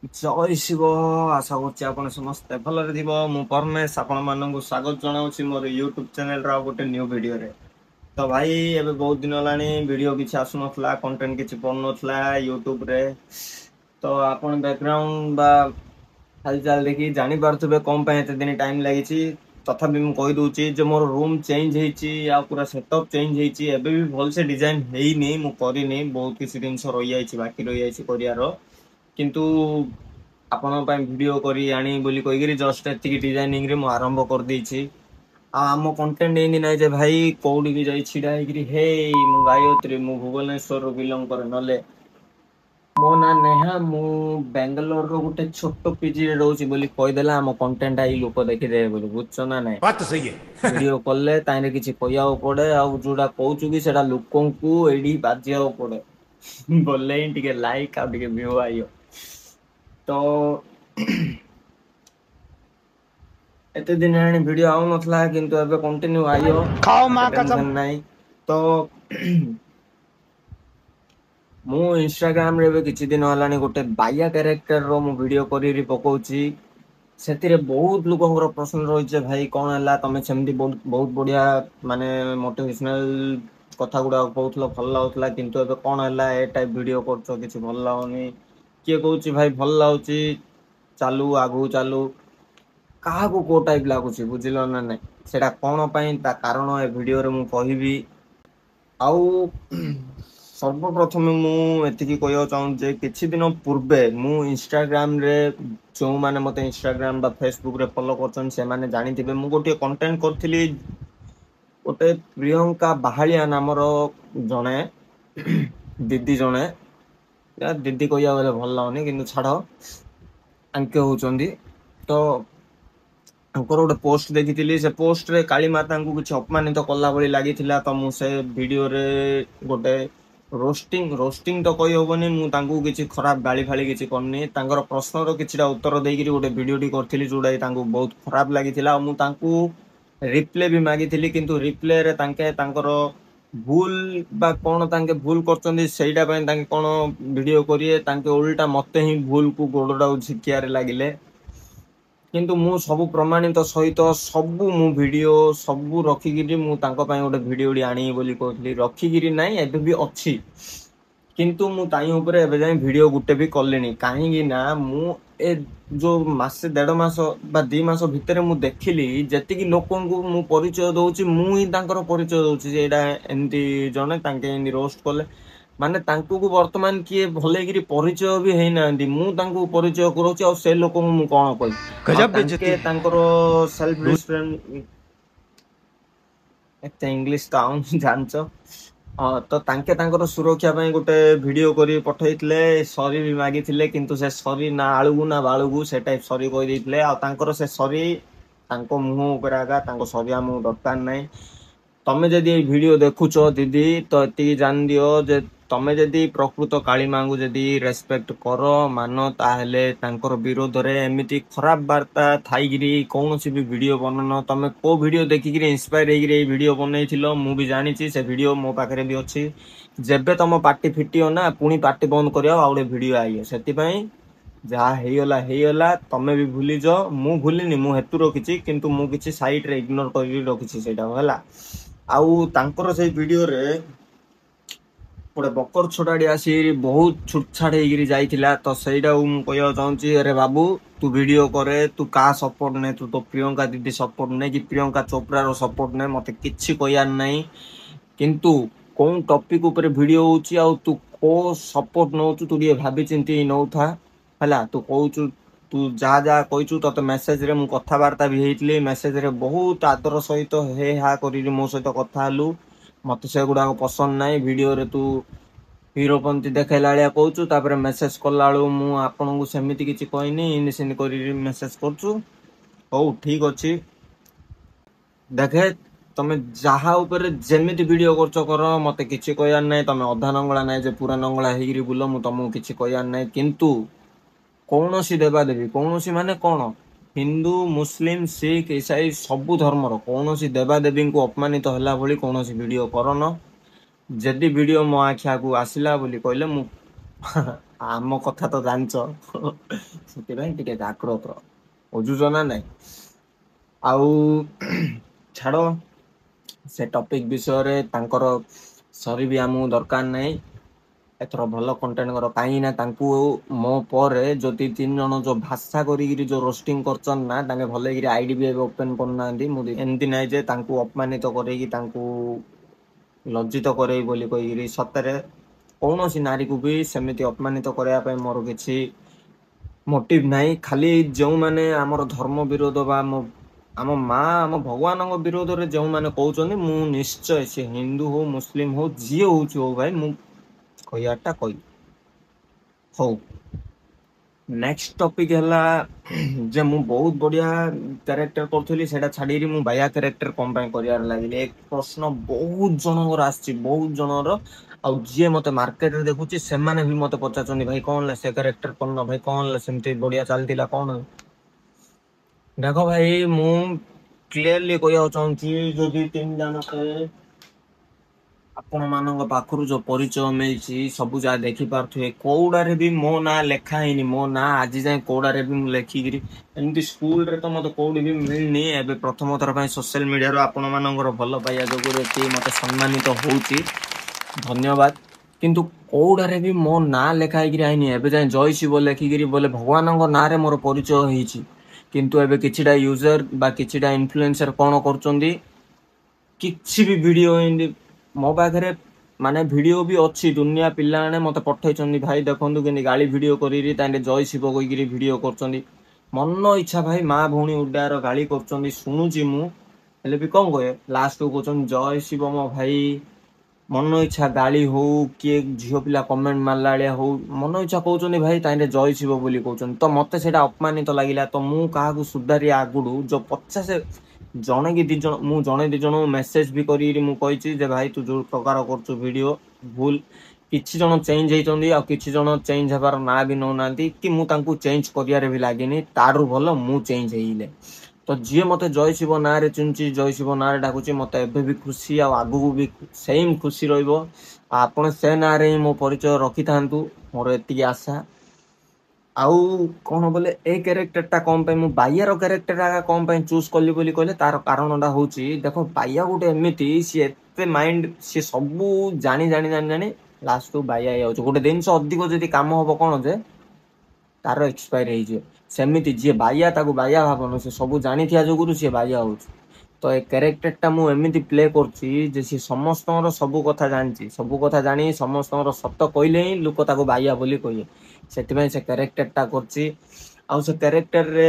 जय शिव आशा कर समस्ते भलरे थिबो मु परमेश आपण माननकु स्वागत जनाउछि मोर यूट्यूब चैनल रा गोटे न्यू वीडियो रे। तो भाई एबे बहुत दिन लानी वीडियो किछि आसु नथला कंटेंट किछि बन नथला यूट्यूब रे। तो आपण बैकग्राउंड बा हालचाल देखि जानि पारथबे कम पे एते दिन टाइम लागिछि। तथापि मु कहि दोछि जे मोर रूम चेंज हेछि या पूरा सेटअप चेंज हेछि एबे भी भल से डिजाइन हेइनी मु करिनी बहुत किछि दिन से रहि जाइछि बाकी रहि जाइछि करियारो किंतु आपण वीडियो करी आनी बोली कहीकि जस्ट एति डिजाइनिंग रे मु आरंभ कर देछि। आम कंटेंट एंदी ना जे भाई कौड़ी भी जाई छिड़ा हेकरी हे मु गायत्री मु भुवनेश्वर रो बिलोंग करे नले मो ना नेहा मु बेंगलोर रो गुटे छोटो पीजी रे रहउछि बोली कहि देला आम कंटेंट आई लोक देखि दे बोली बुझछ ना नै बात तो सही है। वीडियो कॉल ताइने किछि कहियाओ पड़े आ जोडा कहउछु कि सेटा लोकन को एडी बाजियाओ पड़े बोले टिके लाइक आ टिके व्यू आइयो। तो एते दिन हेनी वीडियो आउ नथला किंतु एबे कंटिन्यू आइयो खाओ से माँ कसम। टेंशन नाही। तो मु इंस्टाग्राम रे किछि दिन हलानी गोटे बाया कैरेक्टर रो मु वीडियो करी पकोछि सेतिरे बहुत लोकंकर प्रश्न रहिছে भाई कोन हला तमे सेमती बहुत बहुत बढ़िया माने मोटिवेशनल कथा गुडा कहउथलो भल लागुथला किंतु एबे कोन हला ए टाइप वीडियो करछो किछि भल लागोनी किए कहउछि भाई भल लागुछि चालू आगु चालू कहा को टाइप लागुछि बुझिलो ना नै सेटा कोन पई ता कारण ए वीडियो रे मु कहिबी। आउ सर्वप्रथम मु एतिकी कहया चाहूँ जे किछि दिन पूर्वे मु इंस्टाग्राम रे जो माने मते इंस्टाग्राम बा फेसबुक रे फॉलो करछन से माने जानिथिबे मु गोटे कंटेंट करथिली गोटे प्रियंका बाहालिया नामर जणे दीदी जणे या दीदी कहया गले भल लागनी किंतु छाड़ आंके होचंदी। तो अंकर गोटे पोस्ट देखी से पोस्ट रे काली माता को कुछ अपमानित कला भली लगी तो मु से वीडियो रे गोटे रोस्टिंग रोस्टिंग तो कही होबनी मु तांकू किछि खराब गाली फाली किछि करनी तांकर प्रश्न रो किछिटा उत्तर देइकि गोटे वीडियो टी करथिली जोडा तांकू बहुत खराब लागिथिला मु तांकू रिप्ले भी मागिथिली किंतु रिप्ले रे तांके तांकर भूल बा कोन तांके भूल करचंदी सेइडा पय तांके कोन वीडियो करिए तांके उल्टा मते ही भूल को गोडडा झिकियारे लागिले किंतु मु सब प्रमाणित सहित सबू मु वीडियो सबू रखिकी मु तांको पय गोटे वीडियो डी आनी बोली कहथली रखिकी नाही एबे भी अछि किंतु मु ताई ऊपर एबे जाय वीडियो गुटे भी करलेनी काहेकि ना मु ए जो मासे डेढ़ मास बा 2 मास भितर मु देखिली जति कि लोकन को मु परिचय दउची मु ही तांकर परिचय दउची जे एडा एंती जने तांके एंती रोस्ट करले माने तांको को वर्तमान किए भले गिरी परिचय भी हेइ नांदी मु तांको परिचय करूची आ से लोक मु कोन कहि आ गजब बेइज्जती तांके है। तांकर सेल्फ रिस्पेक्ट एते इंग्लिश तो आउन जानचो तो तांके तांकर सुरक्षा पय गोटे वीडियो करी पठैतले सॉरी भी मागिथिले किंतु से सॉरी ना आळुगु ना बाळुगु से टाइप सॉरी कहि दैतले आ तांकर से सॉरी तांको मुह ऊपर आगा तांको सॉरी हमु दरकार नै। तमे जदि ए वीडियो देखुछो दीदी तो एति जान दियो जे तमे जदि प्रकृत काली मांगु जदि रेस्पेक्ट करो मानो ताहेले तांकर विरोध रे एमिति खराब वार्ता थाईगिरी कोनोसी भी वीडियो बननो तमे को वीडियो देखिगिरी इंस्पायर हेगिरी ए वीडियो बनैथिलो मु भी जानि छी से वीडियो मो पाखरे भी अछि जेबे तम पार्टी फिटियो ना पुनी पार्टी बंद करियो आउडे वीडियो आइयो सेति पई जहा हेयला तमे भी भूली जो मु भूलिनी मु हेतु रखिछि किंतु मु किछि साइड रे इग्नोर करि रखिछि सेटा हला। आउ तांकर से वीडियो रे गोटे बकर छोटाड़ी आसी बहुत छुटछाट होगी जाइथिला तो सहीटा मु कहया चाहूँगी अरे बाबू तू वीडियो करे तू का सपोर्ट ने तू तो प्रियंका दीदी सपोर्ट ने कि प्रियंका चोपड़ा रो सपोर्ट ने मते किछि कहयार नहीं किंतु कौन टॉपिक ऊपर वीडियो होची आ तू को सपोर्ट नौचु तू ये भाबी चिंती नौथा हला तू कहूचु तू जा जा कहचु तते मेसेज रे मु कथावार्ता भी हेइतली मेसेज रे बहुत आदर सहित हे हा करी मो सहित कथा हलु मत से गुडा पसंद नहीं वीडियो रे तू हीरोपंती देखैला लिया कहचु तापर मेसेज कला बेलू मु आपन को सेमिति किछि कहनी इन सिन करी मेसेज करचु हो ठीक अछि देखे तमे जहा ऊपर जेमिति वीडियो करचो कर मते किछि कहयार नै तमे अधा नंगला नै जे पूरा नंगला हेगिरी बुलो मु तमु किछि कहयार नै किंतु कौनसी देवा देवी कौनसी माने कौन हिंदू मुस्लिम सिख ईसाई सबु धर्मर कौनसी देवा देवी को अपमानित होला भली कौनसी वीडियो करन जदि वीडियो मो आखिया को आसिला बोली कहले मु ଆମ କଥା ତ ଜାଣିଛ ସେଥିପାଇଁ ଟିକେ ଜାଗ୍ରତ ବୁଝୁଛ ନା ନାଇଁ। ଆଉ ଛାଡ ସେ ଟପିକ ବିଷୟରେ, ତାଙ୍କର ସରି ବି ଆମକୁ ଦରକାର ନାହିଁ। ଏଥର ଭଲ କଣ୍ଟେଣ୍ଟ କର, କାହିଁକି ନା ତାଙ୍କୁ ମୋ ପରେ ଯଦି 3 ଜଣ ଯୋଉ ଭାଷା କରିକିରି ଯୋଉ ରୋଷ୍ଟିଂ କରୁଛନ୍ତି ନା, ତାଙ୍କେ ଭଲକିରି ଆଇଡି ବି ଏବେ ଓପେନ କରୁନାହାନ୍ତି। ମୁଁ ଏମିତି ନାହିଁ ଯେ ତାଙ୍କୁ ଅପମାନିତ କରେଇକି ତାଙ୍କୁ ଲଜ୍ଜିତ କରେଇ ବୋଲି କହିକିରି, ସତରେ କୌଣସି ନାରୀକୁ ବି ସେମିତି ଅପମାନିତ କରିବା ପାଇଁ ମୋର କିଛି ମୋଟିଭ ନାହିଁ। ଖାଲି ଯେଉଁମାନେ ଆମର ଧର୍ମ ବିରୋଧ ବା ଆମ ମା ଆମ ଭଗବାନଙ୍କ ବିରୋଧରେ ଯେଉଁମାନେ କହୁଛନ୍ତି, ମୁଁ ନିଶ୍ଚୟ ସେ ହିନ୍ଦୁ ହଉ ମୁସଲିମ ହଉ ଯିଏ ହଉଛି ହଉ ଭାଇ, ମୁଁ କହିବାଟା କହିବି। ହଉ, ନେକ୍ସଟ ଟପିକ ହେଲା ଯେ ମୁଁ ବହୁତ ବଢିଆ କ୍ୟାରେକ୍ଟର କରୁଥିଲି, ସେଇଟା ଛାଡିକି ମୁଁ ବାୟା କ୍ୟାରେକ୍ଟର କଣ ପାଇଁ କରିବାର ଲାଗିଲି। ଏ ପ୍ରଶ୍ନ ବହୁତ ଜଣଙ୍କର ଆସିଛି, ବହୁତ ଜଣର। ଆଉ ଯିଏ ମତେ ମାର୍କେଟରେ ଦେଖୁଛି ସେମାନେ ବି ମତେ ପଚାରୁଛନ୍ତି, ଭାଇ କଣ ହେଲା ସେ କ୍ୟାରେକ୍ଟର କରୁନ, ଭାଇ କଣ ହେଲା ସେମିତି ବଢିଆ ଚାଲିଥିଲା କଣ। ଦେଖ ଭାଇ, ମୁଁ କ୍ଲିୟରଲି କହିବାକୁ ଚାହୁଁଛି, ଯଦି 3 ଜଣକେ ଆପଣ ମାନଙ୍କ ପାଖରୁ ଯୋଉ ପରିଚୟ ମିଳିଛି, ସବୁ ଯାହା ଦେଖିପାରୁଥିବେ, କୋଉଡାରେ ବି ମୋ ନାଁ ଲେଖା ହେଇନି। ମୋ ନାଁ ଆଜି ଯାଏ କୋଉଡାରେ ବି ମୁଁ ଲେଖିକିରି, ଏମିତି ସ୍କୁଲରେ ତ ମତେ କୋଉଠି ବି ମିଳିନି। ଏବେ ପ୍ରଥମ ଥର ପାଇଁ ସୋସିଆଲ ମିଡିଆରୁ ଆପଣ ମାନଙ୍କର ଭଲ ପାଇବା ଯୋଗୁରୁ ଏତିକି ମତେ ସମ୍ମାନିତ ହଉଛି, ଧନ୍ୟବାଦ। କିନ୍ତୁ କୋଉଡାରେ ବି ମୋ ନାଁ ଲେଖା ହେଇକିରି ଆଇନି ଏବେ ଯାଏ। ଜୟ ଶିବ ଲେଖିକିରି ବୋଲେ ଭଗବାନଙ୍କ ନାଁରେ ମୋର ପରିଚୟ ହେଇଛି। କିନ୍ତୁ ଏବେ କିଛିଟା ୟୁଜର ବା କିଛିଟା ଇନଫ୍ଲୁଏନ୍ସର କଣ କରୁଛନ୍ତି, କିଛି ବି ଭିଡିଓ ଏମିତି ମୋ ପାଖରେ ମାନେ ଭିଡିଓ ବି ଅଛି, ଦୁନିଆ ପିଲାମାନେ ମତେ ପଠେଇଛନ୍ତି, ଭାଇ ଦେଖନ୍ତୁ କେମିତି ଗାଳି ଭିଡିଓ କରିକି ତାଙ୍କେ ଜୟ ଶିବ କହିକିରି ଭିଡିଓ କରୁଛନ୍ତି। ମନ ଇଚ୍ଛା ଭାଇ ମା ଭଉଣୀ ଉଡାର ଗାଳି କରୁଛନ୍ତି, ଶୁଣୁଛି ମୁଁ, ହେଲେ ବି କଣ କହେ, ଲାଷ୍ଟକୁ କହୁଛନ୍ତି ଜୟ ଶିବ ମୋ ଭାଇ। ମନ ଇଚ୍ଛା ଗାଳି ହଉ, କିଏ ଝିଅ ପିଲା କମେଣ୍ଟ ମାରିଲା ଭଳିଆ ହଉ, ମନ ଇଚ୍ଛା କହୁଛନ୍ତି ଭାଇ, ତାଙ୍କେ ଜୟ ଶିବ ବୋଲି କହୁଛନ୍ତି। ତ ମତେ ସେଇଟା ଅପମାନିତ ଲାଗିଲା। ତ ମୁଁ କାହାକୁ ସୁଧାରି ଆଗୁଡୁ ଯୋଉ 50 ଜଣେ କି 2 ଜଣ, ମୁଁ ଜଣେ 2 ଜଣଙ୍କୁ ମେସେଜ ବି କରିକିରି ମୁଁ କହିଛି ଯେ ଭାଇ ତୁ ଯୋଉ ପ୍ରକାର କରୁଛୁ ଭିଡିଓ ଭୁଲ। କିଛି ଜଣ ଚେଞ୍ଜ ହେଇଛନ୍ତି, ଆଉ କିଛି ଜଣ ଚେଞ୍ଜ ହେବାର ନାଁ ବି ନଉନାହାନ୍ତି, କି ମୁଁ ତାଙ୍କୁ ଚେଞ୍ଜ କରିବାରେ ବି ଲାଗିନି। ତାଠୁ ଭଲ ମୁଁ ଚେଞ୍ଜ ହେଇଲେ। ତ ଯିଏ ମତେ ଜୟ ଶିବ ନାଁରେ ଚିହ୍ନୁଛି, ଜୟ ଶିବ ନାଁରେ ଡାକୁଛି, ମତେ ଏବେ ବି ଖୁସି, ଆଉ ଆଗକୁ ବି ସେମ୍ ଖୁସି ରହିବ। ଆପଣ ସେ ନାଁରେ ହିଁ ମୋ ପରିଚୟ ରଖିଥାନ୍ତୁ, ମୋର ଏତିକି ଆଶା। ଆଉ କଣ ବୋଲେ, ଏଇ କ୍ୟାରେକ୍ଟର ଟା କଣ ପାଇଁ ମୁଁ ବାଇଆର କ୍ୟାରେକ୍ଟର କଣ ପାଇଁ ଚୁଜ କଲି ବୋଲି କହିଲେ, ତାର କାରଣଟା ହଉଛି, ଦେଖ ବାଇଆ ଗୋଟେ ଏମିତି, ସିଏ ଏତେ ମାଇଣ୍ଡ, ସିଏ ସବୁ ଜାଣି ଜାଣି ଜାଣି ଜାଣି ଲାଷ୍ଟକୁ ବାଇଆ ହେଇଯାଉଛି। ଗୋଟେ ଜିନିଷ ଅଧିକ ଯଦି କାମ ହବ କଣ ଯେ ତାର ଏକ୍ସପାୟର ହେଇଯିବ। ସେମିତି ଯିଏ ବାଇଆ ତାକୁ ବାଇଆ ଭାବନି, ସେ ସବୁ ଜାଣିଥିବା ଯୋଗୁରୁ ସିଏ ବାଇଆ ହଉଛି। ତ ଏ କ୍ୟାରେକ୍ଟର ଟା ମୁଁ ଏମିତି ପ୍ଲେ କରୁଛି ଯେ ସିଏ ସମସ୍ତଙ୍କର ସବୁ କଥା ଜାଣିଛି, ସବୁ କଥା ଜାଣି ସମସ୍ତଙ୍କର ସତ କହିଲେ ହିଁ ଲୋକ ତାକୁ ବାଇଆ ବୋଲି କହିବେ। ସେଥିପାଇଁ ସେ କ୍ୟାରେକ୍ଟର ଟା କରୁଛି। ଆଉ ସେ କ୍ୟାରେକ୍ଟରରେ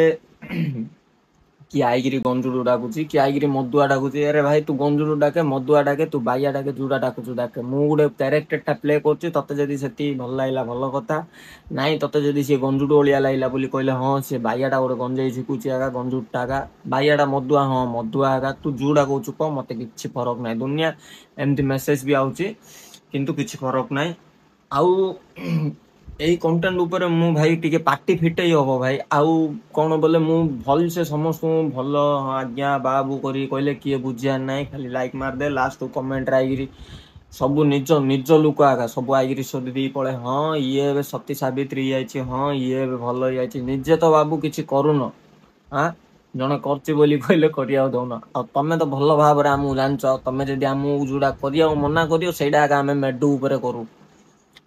କିଏ ଆଇକିରି ଗଞ୍ଜୁଡୁ ଡାକୁଛି, କିଏ ଆଇକିରି ମଦୁଆ ଡାକୁଛି। ଆରେ ଭାଇ ତୁ ଗଞ୍ଜୁଡୁ ଡାକେ, ମଦୁଆ ଡାକେ, ତୁ ବାଇଆ ଡାକେ, ଯୋଉଟା ଡାକୁଛୁ ଡାକେ। ମୁଁ ଗୋଟେ କ୍ୟାରେକ୍ଟର ଟା ପ୍ଲେ କରୁଛି, ତତେ ଯଦି ସେତିକି ଭଲ ଲାଗିଲା ଭଲ କଥା। ନାଇଁ ତତେ ଯଦି ସିଏ ଗଞ୍ଜୁଡୁ ଅଳିଆ ଲାଗିଲା ବୋଲି କହିଲେ, ହଁ ସିଏ ବାଇଆ ଟା ଗୋଟେ ଗଞ୍ଜେଇ ଝିକୁଛି ଆଗା, ଗଞ୍ଜୁଡ ଟା ଆଗା, ବାଇଆ ଟା ମଦୁଆ, ହଁ ମଦୁଆ ଆଗା, ତୁ ଯୋଉଟା କହୁଛୁ କହ, ମତେ କିଛି ଫରକ ନାହିଁ। ଦୁନିଆ ଏମିତି ମେସେଜ ବି ଆଉଛି, କିନ୍ତୁ କିଛି ଫରକ ନାହିଁ। ଆଉ ଏଇ କଣ୍ଟେଣ୍ଟ ଉପରେ ମୁଁ ଭାଇ ଟିକେ ପାଟି ଫିଟେଇ ହବ ଭାଇ। ଆଉ କଣ ବୋଲେ, ମୁଁ ଭଲସେ ସମସ୍ତଙ୍କୁ ଭଲ ଆଜ୍ଞା ବାବୁ କରି କହିଲେ କିଏ ବୁଝିବାର ନାହିଁ। ଖାଲି ଲାଇକ୍ ମାରିଦେ, ଲାଷ୍ଟ କମେଣ୍ଟ ଆଇକିରି ସବୁ ନିଜ ନିଜ ଲୋକ ଆଗା ସବୁ ଆଇକିରି ସୋଦି ଦେଇ ପଳେ, ହଁ ଇଏ ଏବେ ସତୀ ସାବିତ୍ରୀ ହେଇଯାଇଛି, ହଁ ଇଏ ଏବେ ଭଲ ହେଇଯାଇଛି। ନିଜେ ତ ବାବୁ କିଛି କରୁନ, ଆଁ ଜଣେ କରୁଛି ବୋଲି କହିଲେ କରିବାକୁ ଦଉନ। ଆଉ ତମେ ତ ଭଲ ଭାବରେ ଆମକୁ ଜାଣିଛ, ତମେ ଯଦି ଆମକୁ ଯୋଉଟା କରିବାକୁ ମନା କରିବ, ସେଇଟା ଆଗା ଆମେ ମେଡୁ ଉପରେ କରୁ।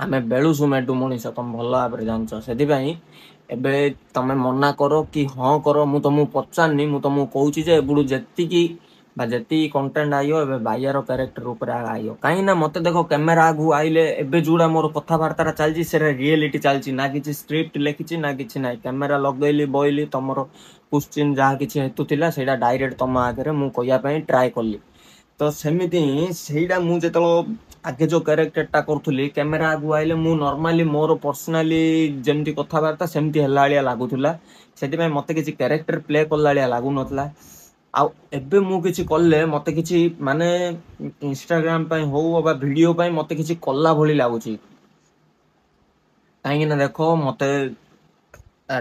ଆମେ ବେଳୁସୁ ମେଡୁ ମଣିଷ, ତମେ ଭଲ ଭାବରେ ଜାଣିଛ। ସେଥିପାଇଁ ଏବେ ତମେ ମନା କର କି ହଁ କର, ମୁଁ ତମକୁ ପଚାରନି, ମୁଁ ତମକୁ କହୁଛି ଯେ ଏବୁଡୁ ଯେତିକି କଣ୍ଟେଣ୍ଟ ଆଇବ, ଏବେ ବାଇଆର କ୍ୟାରେକ୍ଟର ଉପରେ ଆଇବ। କାହିଁକି ନା ମତେ ଦେଖ, କ୍ୟାମେରା ଆଗକୁ ଆଇଲେ ଏବେ ଯୋଉଟା ମୋର କଥାବାର୍ତ୍ତା ଚାଲିଛି, ସେଟା ରିଏଲିଟି ଚାଲିଛି, ନା କିଛି ସ୍କ୍ରିପ୍ଟ ଲେଖିଛି ନା କିଛି ନାହିଁ। କ୍ୟାମେରା ଲଗେଇଲି ବଇଲି, ତମର କ୍ୱେଶ୍ଚିନ ଯାହା କିଛି ହେତୁ ଥିଲା ସେଇଟା ଡାଇରେକ୍ଟ ତମ ଆଗରେ ମୁଁ କହିବା ପାଇଁ ଟ୍ରାଏ କଲି। ତ ସେମିତି ହିଁ ସେଇଟା ମୁଁ ଯେତେବେଳେ ଆଗେ ଯୋଉ କ୍ୟାରେକ୍ଟର ଟା କରୁଥିଲି, କ୍ୟାମେରା ଆଗକୁ ଆଇଲେ ମୁଁ ନର୍ମାଲି ମୋର ପର୍ସନାଲି ଯେମିତି କଥାବାର୍ତ୍ତା ସେମିତି ହେଲା ଭଳିଆ ଲାଗୁଥିଲା। ସେଥିପାଇଁ ମତେ କିଛି କ୍ୟାରେକ୍ଟର ପ୍ଲେ କଲା ଭଳିଆ ଲାଗୁନଥିଲା। ଆଉ ଏବେ ମୁଁ କିଛି କଲେ ମତେ କିଛି ମାନେ ଇନଷ୍ଟାଗ୍ରାମ ପାଇଁ ହଉ ବା ଭିଡିଓ ପାଇଁ ମତେ କିଛି କଲା ଭଳି ଲାଗୁଛି। କାହିଁକି ନା ଦେଖ, ମତେ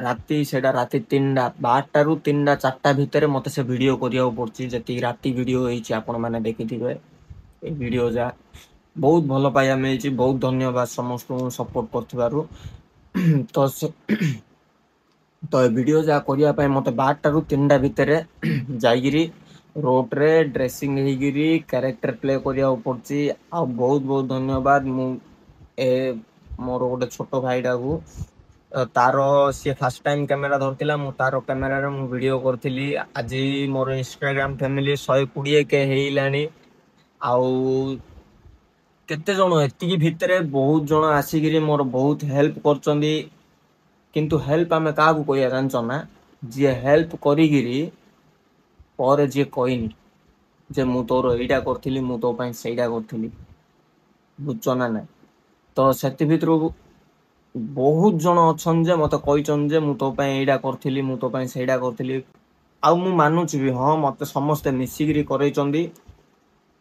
ରାତି 3ଟା 12ଟାରୁ 3ଟା 4ଟା ଭିତରେ ମତେ ସେ ଭିଡିଓ କରିବାକୁ ପଡୁଛି। ଯେତିକି ରାତି ଭିଡିଓ ହେଇଛି ଆପଣ ମାନେ ଦେଖିଥିବେ, ଏ ଭିଡିଓ ଯା ବହୁତ ଭଲ ପାଇବା ମିଳିଛି। ବହୁତ ଧନ୍ୟବାଦ ସମସ୍ତଙ୍କୁ ସପୋର୍ଟ କରୁଥିବାରୁ। तो तो ये वीडियो जा करिया पाए मते 12 ରୁ 3ଟା ଭିତରେ जाइगिरी रोड रे ड्रेसिंग हेगिरी कैरेक्टर प्ले करिया पड़ची। आ बहुत बहुत धन्यवाद मु ए मोर गोटे छोट भाईटा को तार सी फास्ट टाइम कैमेरा धरतिला मु तार कैमेरा रे मु वीडियो करथिली। आज मोर इंस्टाग्राम फैमिली 120 के हेइलानी। आउ केते जण एतिकी भितरे बहुत जण आसीगिरी मोर बहुत हेल्प करचंदी। किंतु हेल्प आमे का को कहिया जानछ ना जे हेल्प करिगिरी पर जे कहिनी जे मु तोर एइडा करथिली मु तो पई सेइडा करथिली बुझछ ना ना। तो सेति भितरु बहुत जण अछन जे मते कहिचन जे मु तो पई एइडा करथिली मु तो पई सेइडा करथिली। आउ मु मानुची भी हां मते समस्त मिसिगिरी करैचंदी।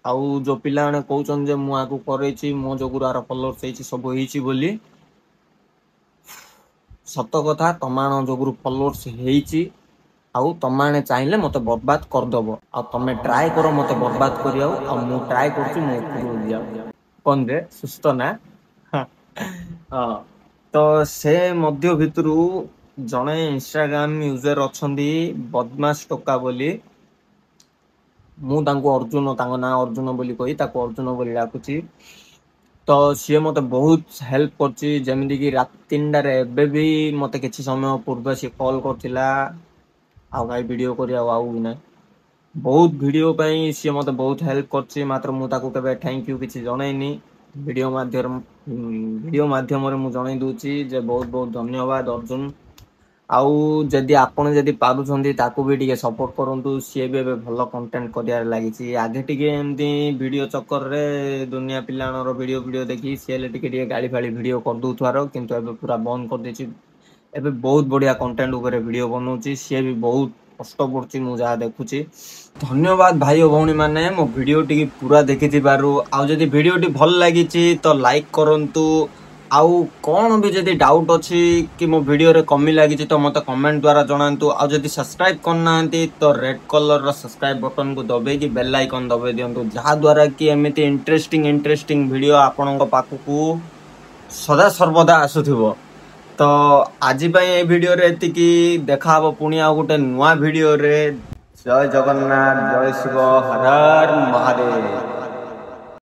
आउ जो पिला ने कहउचन जे मु आकु करैची मो जोगुर आर फॉलोअर्स हेची सब हेची बोली सत कथा तमान जोगुरु फॉलोअर्स हेची। आउ तमाने चाहिले मते बर्बाद कर दबो आ तमे ट्राई करो मते बर्बाद करियाउ आ मु ट्राई करची मु उपरु जाउ कोन रे सुस्त ना। हां तो से मध्य भितरु जणे इंस्टाग्राम यूजर अछंदी बदमाश टोका बोली मु तांको अर्जुन तांको ना अर्जुन बोली कहि ताको अर्जुन बोली डाकुची। तो सी मते बहुत हेल्प करची जेमिति कि रात 3टा रे एबे भी मते किछि समय पूर्व से कॉल करथिला आ भाई वीडियो करिया आउ ना बहुत वीडियो पई सी मते बहुत हेल्प करची। मात्र मु ताको केबे थैंक यू किछि जणाइनी वीडियो माध्यम रे मु जणाइ दूची जे बहुत बहुत धन्यवाद अर्जुन। आउ जदि आपण जदि पारुछंदी ताको भी टिके सपोर्ट करंतु सी भी भलो कंटेंट करिया लागिची। आगे टिके एमती वीडियो चक्कर रे दुनिया पिलाणर वीडियो देखि सी टिके टिके गाली फाली वीडियो कर दूथारो किंतु एबे पूरा बंद कर देची। एबे बहुत बढ़िया कंटेंट ऊपर वीडियो बनौची सी भी बहुत कष्ट पड़ची मु जा देखुची। धन्यवाद भाई और भौणी माने मो वीडियो टी पूरा देखि थिबारु। आ जदि वीडियो टी भल लागिची तो लाइक करंतु। आउ कौन भी जदि डाउट अछि कि मो वीडियो रे कमी लागिची तो मते कमेंट द्वारा जणांतु। आ जदि सब्सक्राइब करनांती तो रेड कलर रो सब्सक्राइब बटन को दबे कि बेल आइकन दबे दियंतु जहा द्वारा कि एमिति इंटरेस्टिंग वीडियो आपनक पाखकू सदा सर्वदा आसुथिबो। तो आज ए वीडियो रे एतिकी देखा पुणी आ गोटे नुआ वीडियो रे। जय जगन्नाथ जय शिव हर हर महादेव।